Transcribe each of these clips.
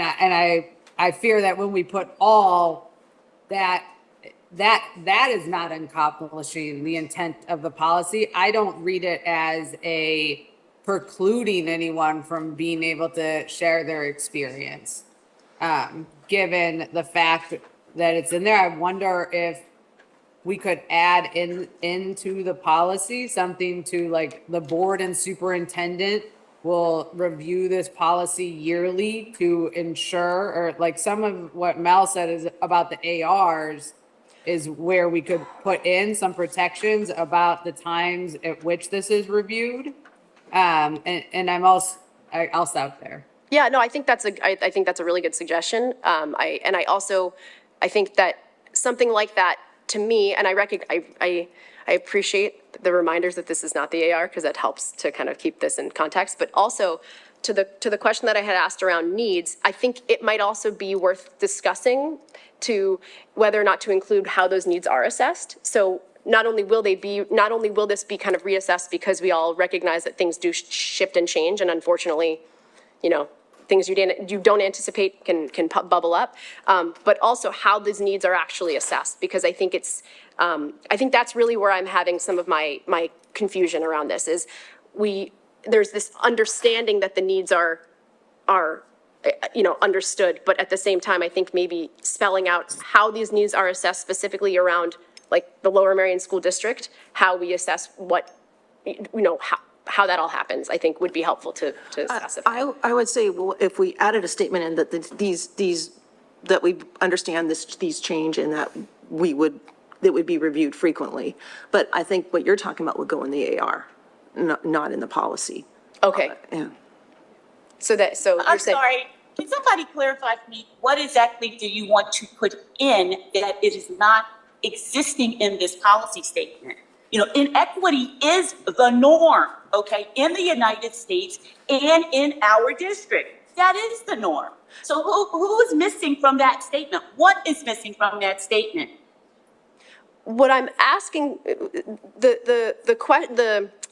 I fear that when we put all that is not accomplishing the intent of the policy. I don't read it as a precluding anyone from being able to share their experience. Given the fact that it's in there, I wonder if we could add into the policy something to like the board and superintendent will review this policy yearly to ensure, or like some of what Mel said is about the ARs is where we could put in some protections about the times at which this is reviewed. And I'll stop there. Yeah, no, I think that's a really good suggestion. I think that something like that, to me, and I appreciate the reminders that this is not the AR, because that helps to kind of keep this in context, but also to the question that I had asked around needs, I think it might also be worth discussing to whether or not to include how those needs are assessed. So not only will this be kind of reassessed because we all recognize that things do shift and change, and unfortunately, things you don't anticipate can bubble up, but also how these needs are actually assessed, because I think I think that's really where I'm having some of my confusion around this is there's this understanding that the needs are understood, but at the same time, I think maybe spelling out how these needs are assessed specifically around like the Lower Merion School District, how we assess what, how that all happens, I think would be helpful to specify. I would say, well, if we added a statement in that that we understand these change and that that would be reviewed frequently. But I think what you're talking about would go in the AR, not in the policy. Okay. Yeah. So I'm sorry, can somebody clarify for me, what exactly do you want to put in that it is not existing in this policy statement? Inequity is the norm, okay, in the United States and in our district. That is the norm. So who is missing from that statement? What is missing from that statement? What I'm asking,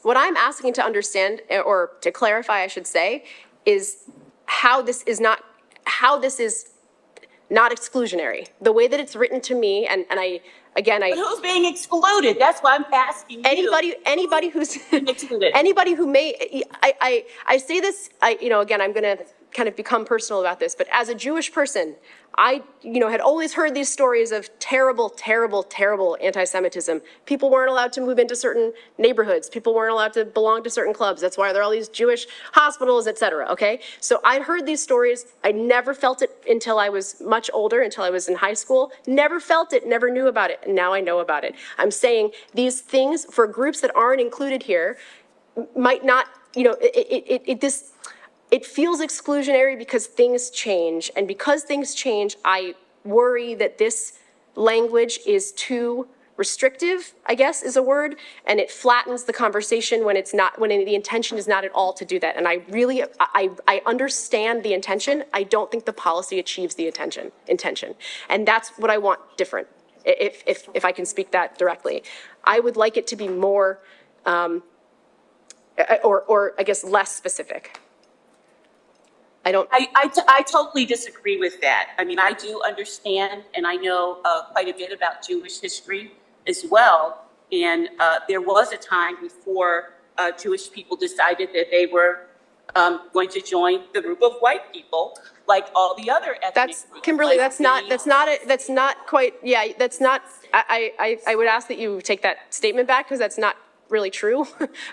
what I'm asking to understand, or to clarify, I should say, is how this is not exclusionary. The way that it's written to me, and but who's being excluded? That's why I'm asking you. Anybody who's excluded. Anybody who may, I say this, again, I'm going to kind of become personal about this, but as a Jewish person, I, had always heard these stories of terrible, terrible, terrible anti-Semitism. People weren't allowed to move into certain neighborhoods. People weren't allowed to belong to certain clubs. That's why there are all these Jewish hospitals, et cetera, okay? So I'd heard these stories. I never felt it until I was much older, until I was in high school. Never felt it, never knew about it, and now I know about it. I'm saying these things for groups that aren't included here might not, it feels exclusionary because things change. And because things change, I worry that this language is too restrictive, I guess is a word, and it flattens the conversation when the intention is not at all to do that. And I understand the intention. I don't think the policy achieves the intention. And that's what I want different, if I can speak that directly. I would like it to be more, or I guess less specific. I totally disagree with that. I mean, I do understand, and I know quite a bit about Jewish history as well. And there was a time before Jewish people decided that they were going to join the group of white people, like all the other ethnic groups. Kimberly, that's not quite. Yeah, that's not. I would ask that you take that statement back, because that's not really true.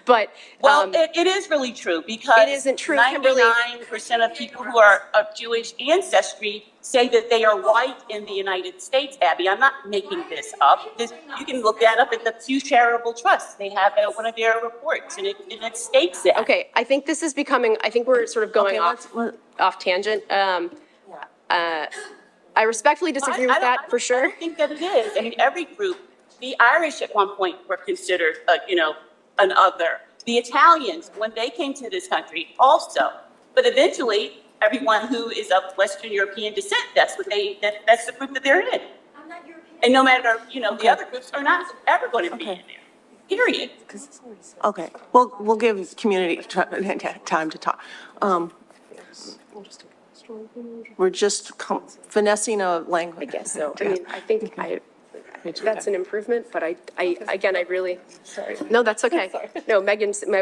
But it is really true, because it isn't true. 99% of people who are of Jewish ancestry say that they are white in the United States, Abby. I'm not making this up. You can look that up at the Pew Charitable Trust. They have one of their reports, and it states that. Okay, I think this is becoming, I think we're sort of going off tangent. I respectfully disagree with that, for sure. I don't think that it is. I mean, every group, the Irish at one point were considered, an other. The Italians, when they came to this country, also. But eventually, everyone who is of Western European descent, that's the group that they're in. I'm not European. And no matter, the other groups are not ever going to be in there. Period. Okay. Well, we'll give community time to talk. We're just finessing a I language. guess so. I mean, I think that's an improvement, but again, I really, sorry. No, that's okay. No,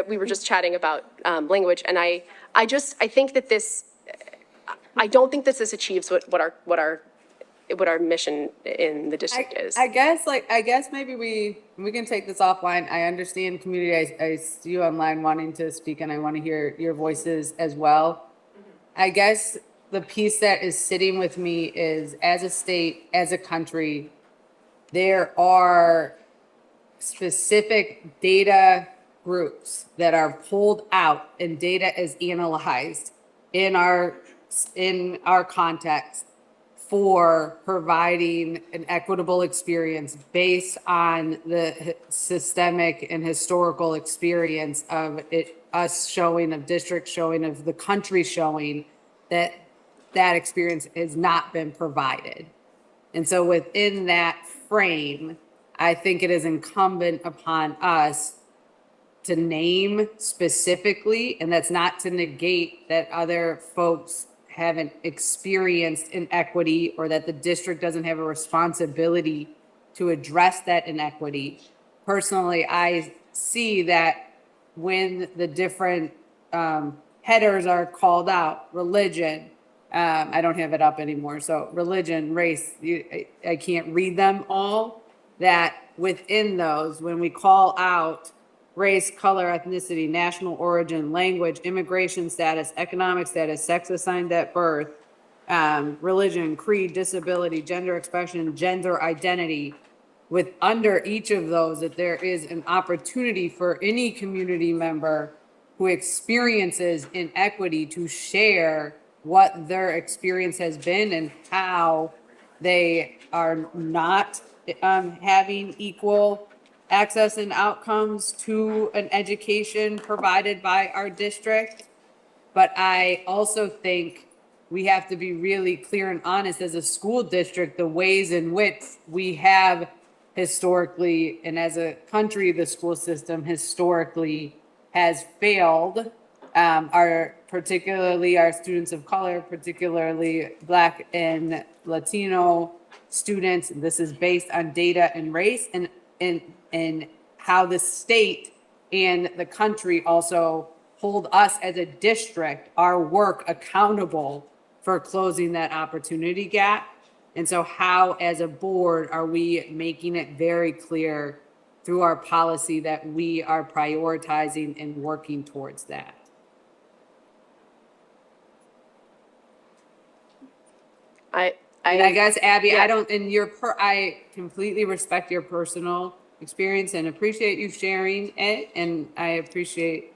we were just chatting about language, and I think that I don't think that this achieves what our mission in the district is. I guess maybe we can take this offline. I understand community. I see you online wanting to speak, and I want to hear your voices as well. I guess the piece that is sitting with me is, as a state, as a country, there are specific data groups that are pulled out and data is analyzed in our context for providing an equitable experience based on the systemic and historical experience of us showing, of districts showing, of the country showing that experience has not been provided. And so within that frame, I think it is incumbent upon us to name specifically, and that's not to negate that other folks haven't experienced inequity or that the district doesn't have a responsibility to address that inequity. Personally, I see that when the different headers are called out, religion, I don't have it up anymore, so religion, race, I can't read them all, that within those, when we call out race, color, ethnicity, national origin, language, immigration status, economic status, sex assigned at birth, religion, creed, disability, gender expression, gender identity, with under each of those, that there is an opportunity for any community member who experiences inequity to share what their experience has been and how they are not having equal access and outcomes to an education provided by our district. But I also think we have to be really clear and honest as a school district, the ways in which we have historically, and as a country, the school system historically has failed particularly our students of color, particularly Black and Latino students. This is based on data and race, and how the state and the country also hold us as a district, our work, accountable for closing that opportunity gap. And so how, as a board, are we making it very clear through our policy that we are prioritizing and working towards that? And I guess, Abby, yeah. I completely respect your personal experience and appreciate you sharing it. And I appreciate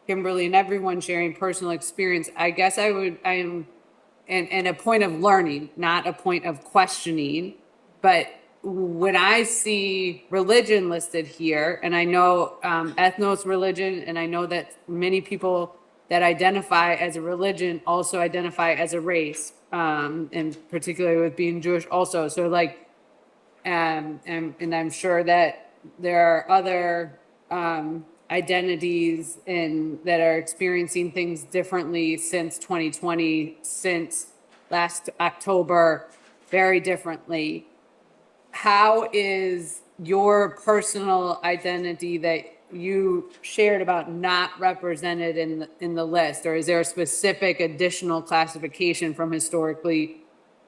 Kimberly and everyone sharing personal experience. I guess I am and a point of learning, not a point of questioning. But when I see religion listed here, and I know ethnos religion, and I know that many people that identify as a religion also identify as a race, and particularly with being Jewish also. So like, and I'm sure that there are other identities that are experiencing things differently since 2020, since last October, very differently. How is your personal identity that you shared about not represented in the list, or is there a specific additional classification from historically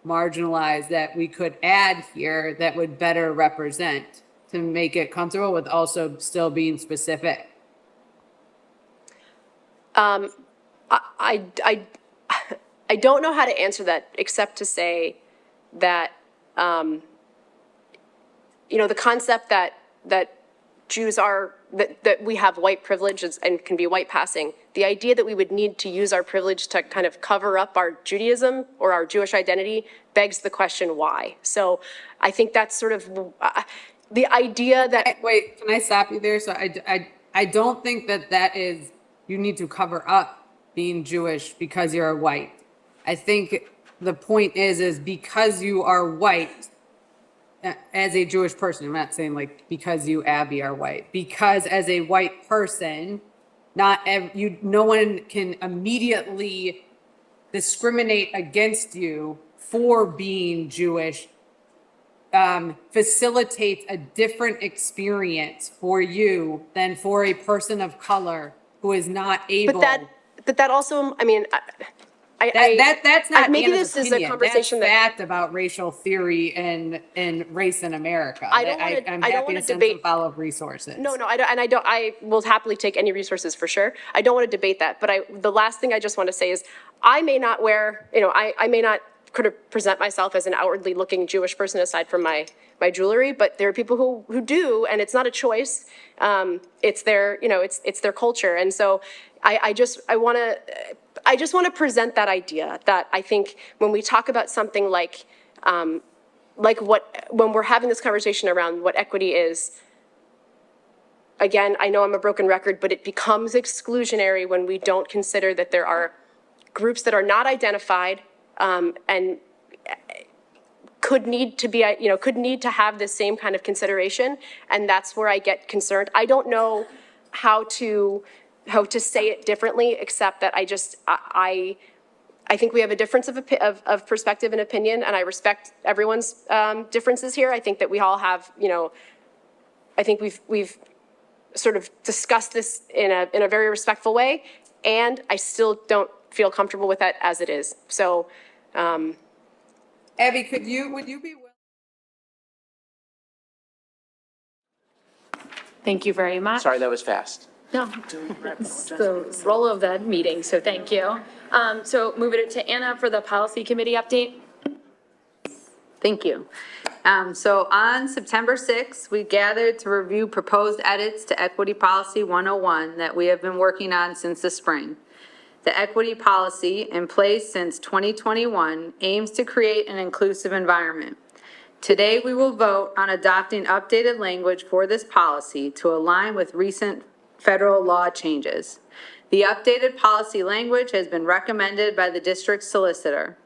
marginalized that we could add here that would better represent to make it comfortable with also still being specific? I don't know how to answer that except to say that the concept that Jews are, that we have white privilege and can be white passing, the idea that we would need to use our privilege to kind of cover up our Judaism or our Jewish identity begs the question why. So I think that's sort of the idea that... Wait, can I stop you there? So I don't think that is, you need to cover up being Jewish because you're white. I think the point is because you are white, as a Jewish person, I'm not saying like because you, Abby, are white, because as a white person, no one can immediately discriminate against you for being Jewish facilitates a different experience for you than for a person of color who is not able. But that also, I mean, That's not maybe Anna's this is a opinion. conversation That's that fact about racial theory and race in America. I don't wanna- I'm I don't happy wanna to send debate- some follow-up resources. No, I don't, and I will happily take any resources for sure. I don't want to debate that, but the last thing I just want to say is I may not wear, I may not could have present myself as an outwardly looking Jewish person aside from my jewelry, but there are people who do, and it's not a choice. It's their, it's their culture. And so I just want to present that idea that I think when we talk about something like when we're having this conversation around what equity is, again, I know I'm a broken record, but it becomes exclusionary when we don't consider that there are groups that are not identified and could need to have the same kind of consideration. And that's where I get concerned. I don't know how to say it differently, except that I think we have a difference of perspective and opinion, and I respect everyone's differences here. I think that we all have, I think we've sort of discussed this in a very respectful way, and I still don't feel comfortable with that as it is. So, Abby, would you be willing? Thank you very much. Sorry, that was fast. No, it's the role of the meeting, so thank you. So moving it to Anna for the policy committee update. Thank you. So on September 6th, we gathered to review proposed edits to Equity Policy 101 that we have been working on since the spring. The equity policy, in place since 2021, aims to create an inclusive environment. Today, we will vote on adopting updated language for this policy to align with recent federal law changes. The updated policy language has been recommended by the district solicitor.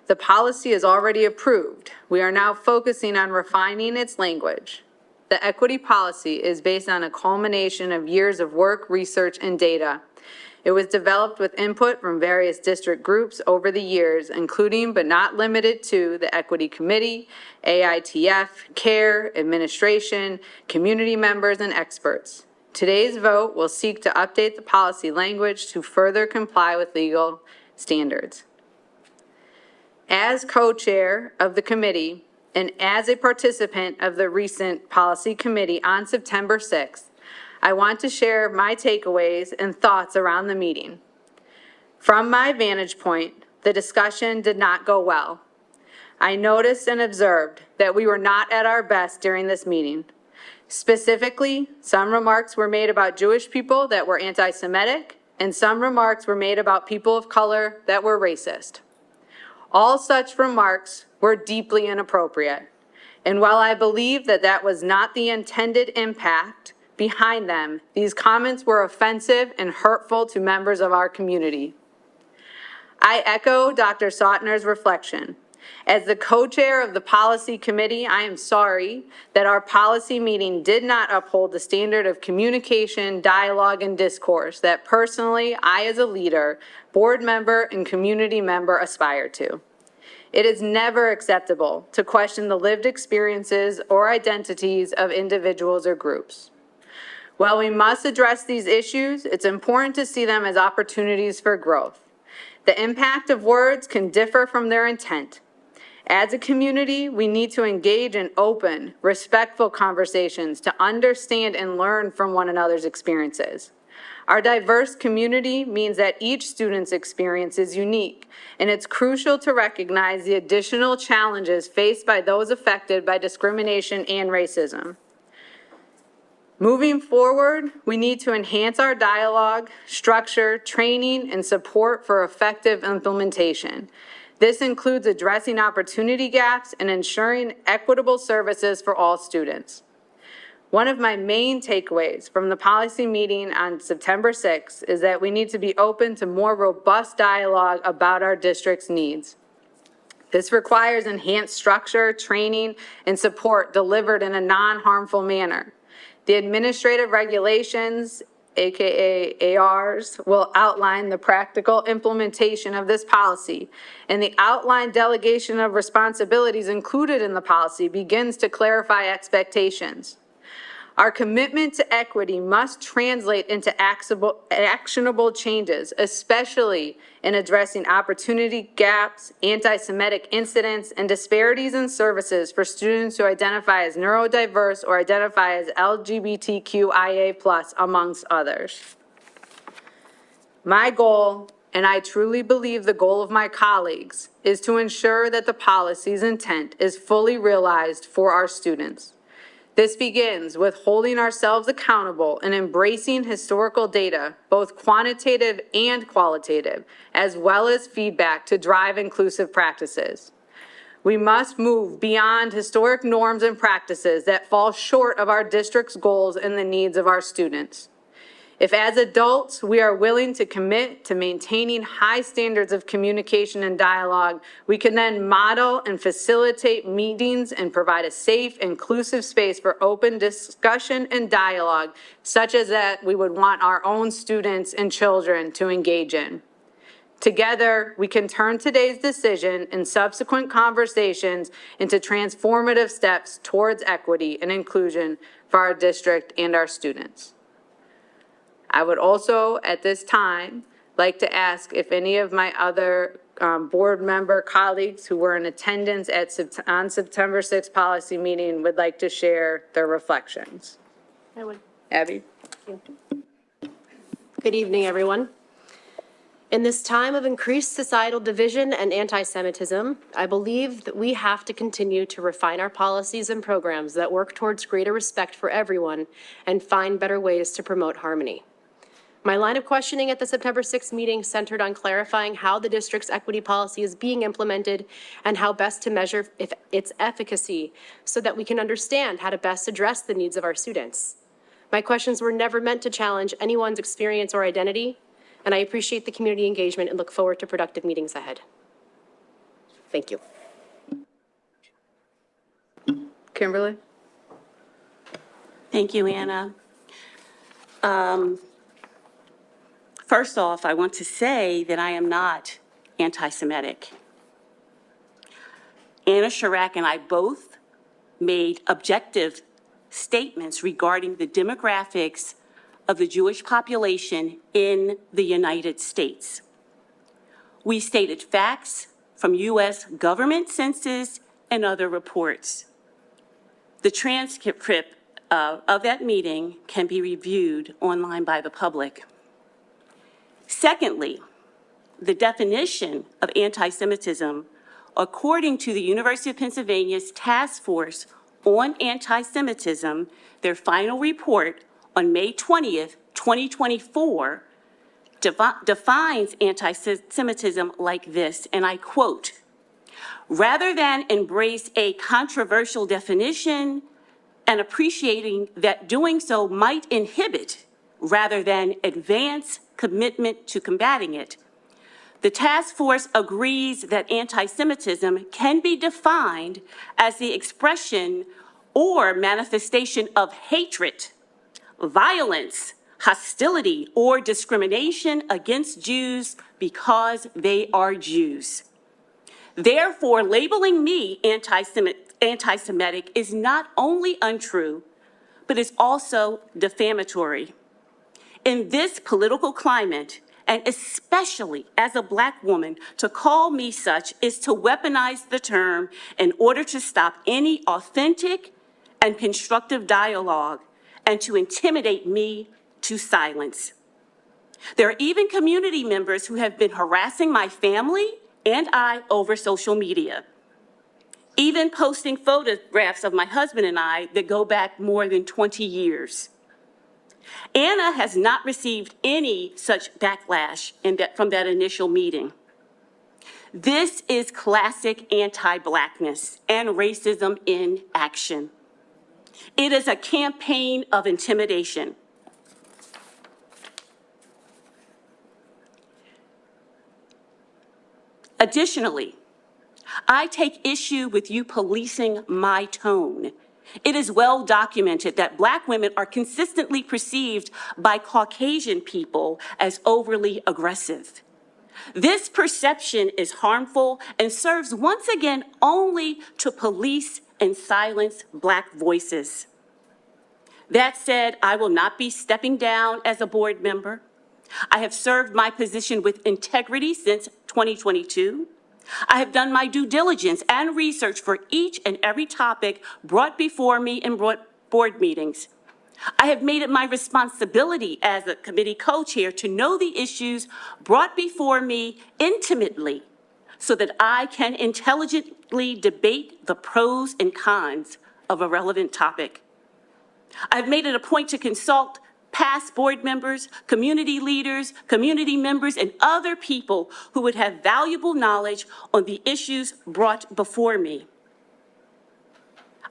The policy is already approved. We are now focusing on refining its language. The equity policy is based on a culmination of years of work, research, and data. It was developed with input from various district groups over the years, including but not limited to the Equity Committee, AITF, CARE, administration, community members, and experts. Today's vote will seek to update the policy language to further comply with legal standards. As co-chair of the committee and as a participant of the recent policy committee on September 6th, I want to share my takeaways and thoughts around the meeting. From my vantage point, the discussion did not go well. I noticed and observed that we were not at our best during this meeting. Specifically, some remarks were made about Jewish people that were anti-Semitic, and some remarks were made about people of color that were racist. All such remarks were deeply inappropriate. And while I believe that that was not the intended impact behind them, these comments were offensive and hurtful to members of our community. I echo Dr. Sautner's reflection. As the co-chair of the policy committee, I am sorry that our policy meeting did not uphold the standard of communication, dialogue, and discourse that personally I, as a leader, board member, and community member, aspire to. It is never acceptable to question the lived experiences or identities of individuals or groups. While we must address these issues, it's important to see them as opportunities for growth. The impact of words can differ from their intent. As a community, we need to engage in open, respectful conversations to understand and learn from one another's experiences. Our diverse community means that each student's experience is unique, and it's crucial to recognize the additional challenges faced by those affected by discrimination and racism. Moving forward, we need to enhance our dialogue, structure, training, and support for effective implementation. This includes addressing opportunity gaps and ensuring equitable services for all students. One of my main takeaways from the policy meeting on September 6th is that we need to be open to more robust dialogue about our district's needs. This requires enhanced structure, training, and support delivered in a non-harmful manner. The administrative regulations AKA ARs, will outline the practical implementation of this policy, and the outlined delegation of responsibilities included in the policy begins to clarify expectations. Our commitment to equity must translate into actionable changes, especially in addressing opportunity gaps, anti-Semitic incidents, and disparities in services for students who identify as neurodiverse or identify as LGBTQIA+, amongst others. My goal, and I truly believe the goal of my colleagues, is to ensure that the policy's intent is fully realized for our students. This begins with holding ourselves accountable and embracing historical data, both quantitative and qualitative, as well as feedback to drive inclusive practices. We must move beyond historic norms and practices that fall short of our district's goals and the needs of our students. If as adults, we are willing to commit to maintaining high standards of communication and dialogue, we can then model and facilitate meetings and provide a safe, inclusive space for open discussion and dialogue, such as that we would want our own students and children to engage in. Together, we can turn today's decision and subsequent conversations into transformative steps towards equity and inclusion for our district and our students. I would also, at this time, like to ask if any of my other board member colleagues who were in attendance on September 6th policy meeting would like to share their reflections. I would. Abby? Good evening, everyone. In this time of increased societal division and anti-Semitism, I believe that we have to continue to refine our policies and programs that work towards greater respect for everyone and find better ways to promote harmony. My line of questioning at the September 6th meeting centered on clarifying how the district's equity policy is being implemented and how best to measure its efficacy so that we can understand how to best address the needs of our students. My questions were never meant to challenge anyone's experience or identity, and I appreciate the community engagement and look forward to productive meetings ahead. Thank you. Kimberly? Thank you, Anna. First off, I want to say that I am not anti-Semitic. Anna Chirac and I both made objective statements regarding the demographics of the Jewish population in the United States. We stated facts from U.S. government census and other reports. The transcript of that meeting can be reviewed online by the public. Secondly, the definition of anti-Semitism, according to the University of Pennsylvania's Task Force on Anti-Semitism, their final report on May 20th, 2024, defines anti-Semitism like this, and I quote, "Rather than embrace a controversial definition and appreciating that doing so might inhibit rather than advance commitment to combating it, the task force agrees that anti-Semitism can be defined as the expression or manifestation of hatred, violence, hostility, or discrimination against Jews because they are Jews. Therefore, labeling me anti-Semitic is not only untrue, but is also defamatory. In this political climate, and especially as a Black woman, to call me such is to weaponize the term in order to stop any authentic and constructive dialogue and to intimidate me to silence. There are even community members who have been harassing my family and I over social media, even posting photographs of my husband and I that go back more than 20 years. Anna has not received any such backlash from that initial meeting. This is classic anti-Blackness and racism in action. It is a campaign of intimidation. Additionally, I take issue with you policing my tone It is well documented that Black women are consistently perceived by Caucasian people as overly aggressive. This perception is harmful and serves once again only to police and silence Black voices. That said, I will not be stepping down as a board member. I have served my position with integrity since 2022. I have done my due diligence and research for each and every topic brought before me in board meetings. I have made it my responsibility as a committee co-chair to know the issues brought before me intimately so that I can intelligently debate the pros and cons of a relevant topic. I've made it a point to consult past board members, community leaders, community members, and other people who would have valuable knowledge on the issues brought before me.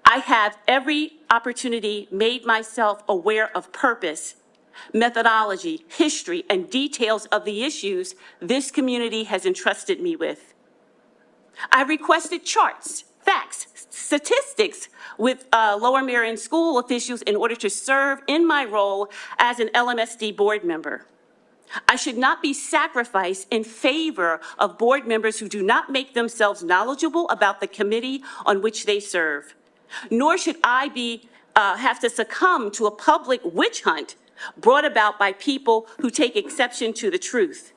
I have every opportunity made myself aware of purpose, methodology, history, and details of the issues this community has entrusted me with. I requested charts, facts, statistics with Lower Merion School officials in order to serve in my role as an LMSD board member. I should not be sacrificed in favor of board members who do not make themselves knowledgeable about the committee on which they serve. Nor should I have to succumb to a public witch hunt brought about by people who take exception to the truth.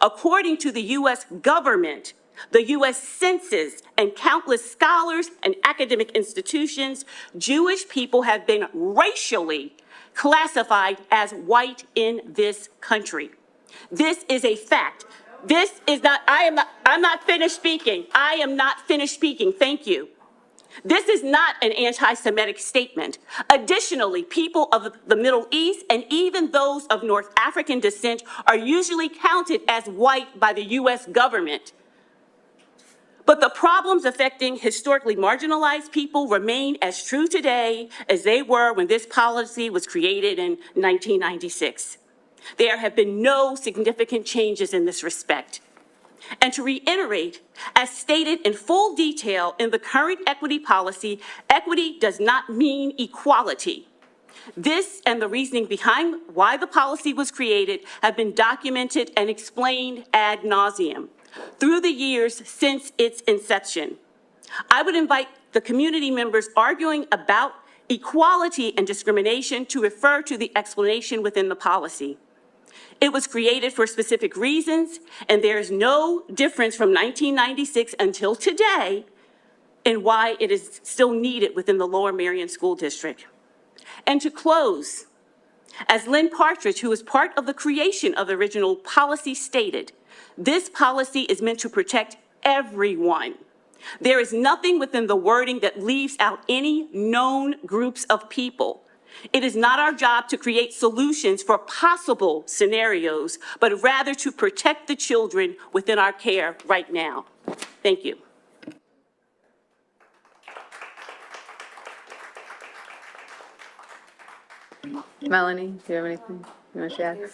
According to the U.S. government, the U.S. Census, and countless scholars and academic institutions, Jewish people have been racially classified as white in this country. This is a fact. This is not, I'm not finished speaking. I am not finished speaking. Thank you. This is not an anti-Semitic statement. Additionally, people of the Middle East and even those of North African descent are usually counted as white by the U.S. government. But the problems affecting historically marginalized people remain as true today as they were when this policy was created in 1996. There have been no significant changes in this respect. And to reiterate, as stated in full detail in the current equity policy, equity does not mean equality. This and the reasoning behind why the policy was created have been documented and explained ad nauseum through the years since its inception. I would invite the community members arguing about equality and discrimination to refer to the explanation within the policy. It was created for specific reasons, and there is no difference from 1996 until today in why it is still needed within the Lower Merion School District. And to close, as Lynn Partridge, who was part of the creation of the original policy, stated, this policy is meant to protect everyone. There is nothing within the wording that leaves out any known groups of people. It is not our job to create solutions for possible scenarios, but rather to protect the children within our care right now. Thank you. Melanie, do you have anything you want to add?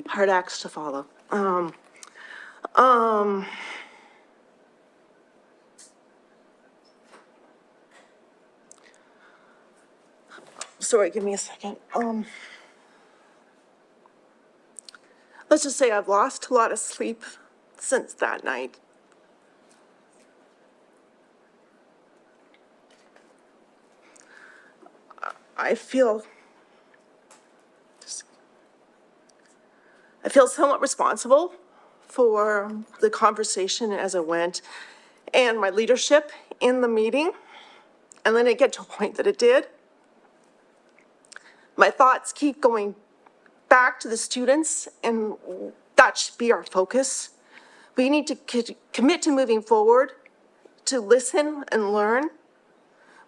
Hard acts to follow. Sorry, give me a second. Let's just say I've lost a lot of sleep since that night. I feel somewhat responsible for the conversation as it went and my leadership in the meeting. And then it get to a point that it did. My thoughts keep going back to the students, and that should be our focus. We need to commit to moving forward, to listen and learn.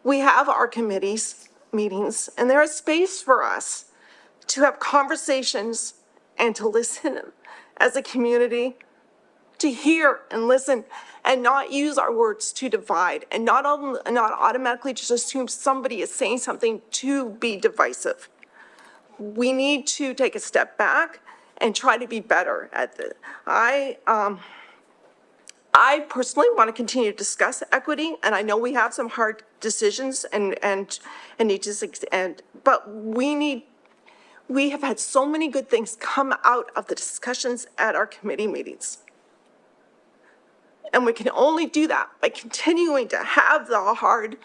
We have our committees meetings, and there is space for us to have conversations and to listen as a community, to hear and listen and not use our words to divide and not automatically just assume somebody is saying something to be divisive. We need to take a step back and try to be better at this. I personally want to continue to discuss equity, and I know we have some hard decisions and need to, but we have had so many good things come out of the discussions at our committee meetings. And we can only do that by continuing to have the hard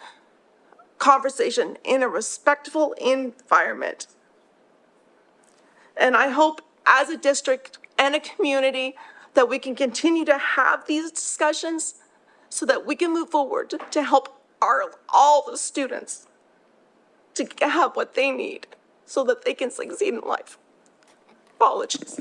conversation in a respectful environment. And I hope as a district and a community that we can continue to have these discussions so that we can move forward to help all the students to have what they need so that they can succeed in life. Apologies.